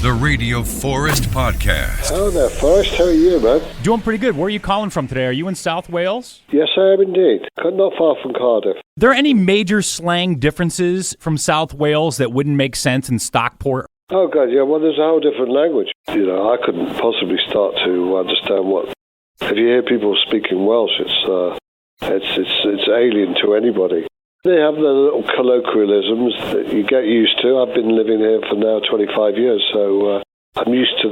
the Radio Forest Podcast. Hello there, Forrest. How are you, man? Doing pretty good. Where are you calling from today? Are you in South Wales? Yes, I am indeed. Not far from Cardiff. Are there any major slang differences from South Wales that wouldn't make sense in Stockport? Oh, God, yeah. Well, there's a whole different language. You know, I couldn't possibly start to understand what... If you hear people speaking Welsh, it's alien to anybody. They have their little colloquialisms that you get used to. I've been living here for now 25 years, so I'm used to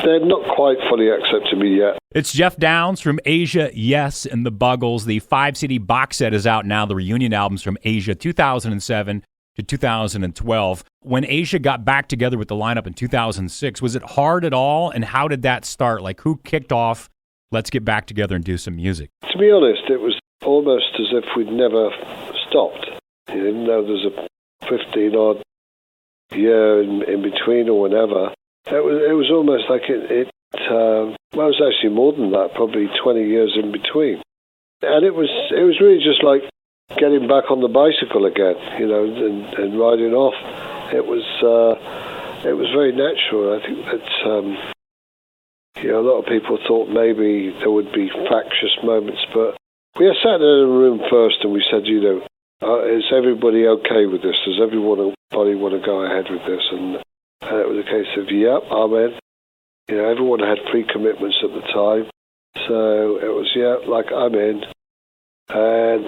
they're not quite fully accepted me yet. It's Geoff Downes from Asia, Yes, and the Buggles. The 5-CD box set is out now, the reunion albums from Asia 2007 to 2012. When Asia got back together with the lineup in 2006, was it hard at all, and how did that start? Like, who kicked off, let's get back together and do some music? To be honest, it was almost as if we'd never stopped. Even though there's a 15-odd year in between or whenever, it was almost like it was actually more than that, probably 20 years in between. And it was really just like getting back on the bicycle again, you know, and riding off. It was very natural. I think that a lot of people thought maybe there would be fractious moments, but we sat in a room first and we said, is everybody okay with this? Does everybody want to go ahead with this? And it was a case of, yep, I'm in. You know, everyone had pre-commitments at the time. So it was, I'm in. And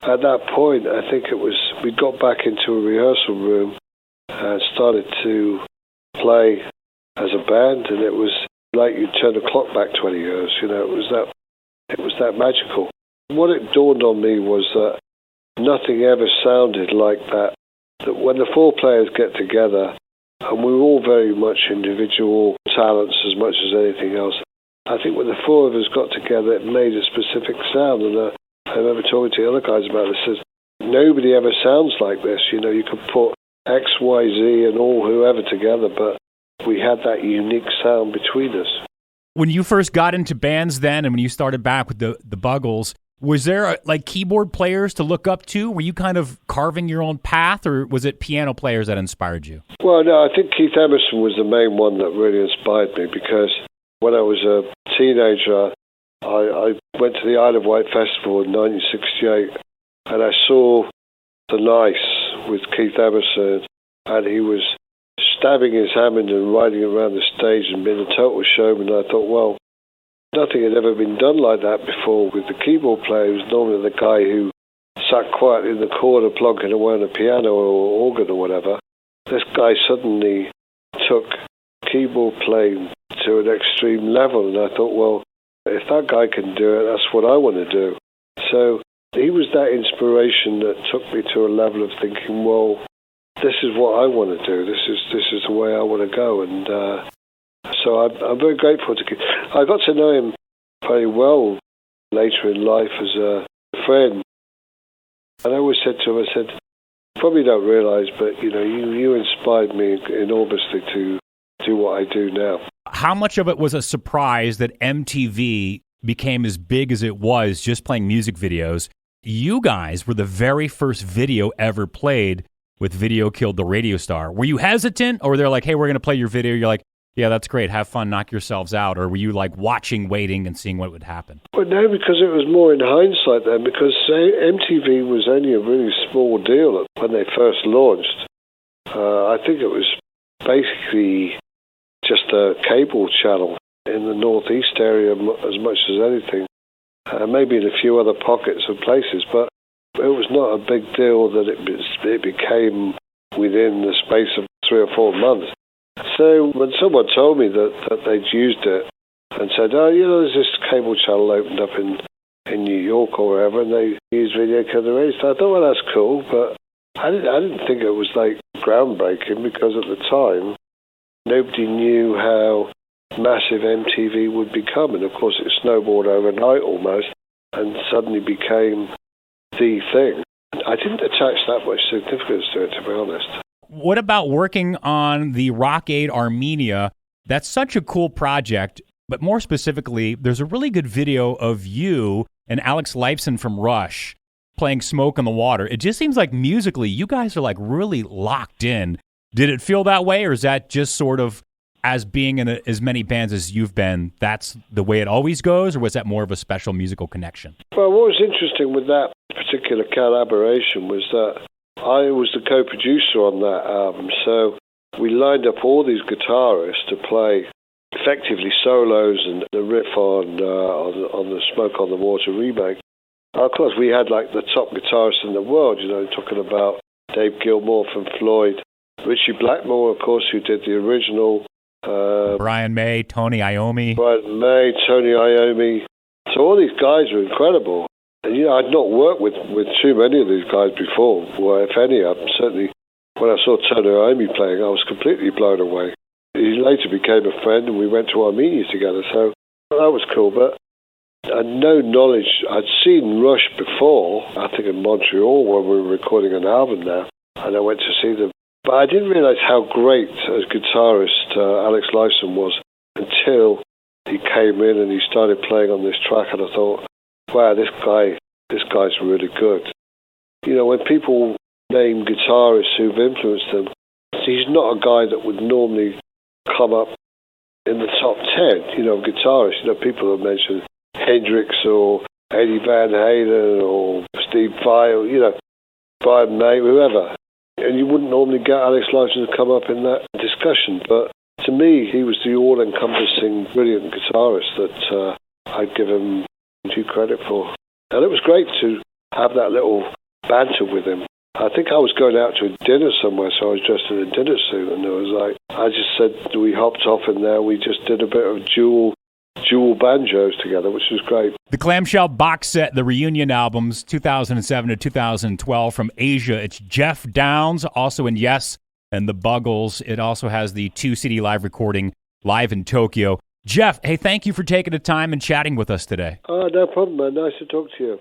at that point, I think we got back into a rehearsal room and started to play as a band, and it was like you turn the clock back 20 years, you know, it was that magical. What it dawned on me was that nothing ever sounded like that when the four players get together, and we're all very much individual talents as much as anything else, I think when the four of us got together, it made a specific sound, and I remember talking to the other guys about this, says, nobody ever sounds like this, you know, you could put X, Y, Z and all whoever together, but we had that unique sound between us. When you first got into bands then, and when you started back with the Buggles, was there like keyboard players to look up to? Were you kind of carving your own path, or was it piano players that inspired you? Well, no, I think Keith Emerson was the main one that really inspired me, because when I was a teenager, I went to the Isle of Wight Festival in 1968, and I saw The Nice with Keith Emerson, and he was stabbing his Hammond and riding around the stage and being a total showman. And I thought, well, nothing had ever been done like that before with the keyboard player. It was normally the guy who sat quietly in the corner plonking away on a piano or organ or whatever. This guy suddenly took keyboard playing to an extreme level, and I thought, well, if that guy can do it, that's what I want to do. So he was that inspiration that took me to a level of thinking, well, this is what I want to do. This is the way I want to go, and so I'm very grateful to Keith. I got to know him very well later in life as a friend. And I always said to him, I said, probably don't realise, but you inspired me enormously to do what I do now. How much of it was a surprise that MTV became as big as it was just playing music videos? You guys were the very first video ever played with Video Killed the Radio Star. Were you hesitant, or they're like, hey, we're going to play your video? You're like, yeah, that's great. Have fun. Knock yourselves out. Or were you like watching, waiting, and seeing what would happen? Well, no, because it was more in hindsight then, because MTV was only a really small deal when they first launched. I think it was basically just a cable channel in the northeast area as much as anything. Maybe in a few other pockets of places, but it was not a big deal that it became within the space of 3 or 4 months. So when someone told me that they'd used it and said, oh, there's this cable channel opened up in New York or wherever, and they used Video Killed the Radio Star, I thought, well, that's cool, but I didn't think it was like groundbreaking, because at the time nobody knew how massive MTV would become, and of course it snowballed overnight almost and suddenly became the thing. I didn't attach that much significance to it, to be honest. What about working on the Rock Aid Armenia? That's such a cool project, but more specifically, there's a really good video of you and Alex Lifeson from Rush playing Smoke on the Water. It just seems like musically, you guys are like really locked in. Did it feel that way, or is that just sort of as being in as many bands as you've been, that's the way it always goes, or was that more of a special musical connection? Well, what was interesting with that particular collaboration was that I was the co-producer on that album, so we lined up all these guitarists to play effectively solos and the riff on the Smoke on the Water remake. Of course, we had like the top guitarists in the world, talking about Dave Gilmour from Floyd, Richie Blackmore, of course, who did the original. Brian May, Tony Iommi. Brian May, Tony Iommi. So all these guys were incredible. And, I'd not worked with too many of these guys before, or if any. Certainly, when I saw Tony Iommi playing, I was completely blown away. He later became a friend, and we went to Armenia together, so that was cool. But I had no knowledge. I'd seen Rush before, I think in Montreal, when we were recording an album there, and I went to see them. But I didn't realize how great as guitarist Alex Lifeson was until he came in and he started playing on this track, and I thought, wow, this guy's really good. When people name guitarists who've influenced them, he's not a guy that would normally come up in the top 10, of guitarists. People have mentioned Hendrix or Eddie Van Halen or Steve Vai, Brian May, whoever. And you wouldn't normally get Alex Lifeson to come up in that discussion. But to me, he was the all-encompassing, brilliant guitarist that I'd give him due credit for. And it was great to have that little banter with him. I think I was going out to a dinner somewhere, so I was dressed in a dinner suit, and it was like, I just said, we hopped off in there, we just did a bit of dual banjos together, which was great. The Clamshell box set, the reunion albums, 2007 to 2012 from Asia. It's Geoff Downes, also in Yes, and the Buggles. It also has the 2-CD live recording live in Tokyo. Geoff, hey, thank you for taking the time and chatting with us today. Oh, no problem, man. Nice to talk to you.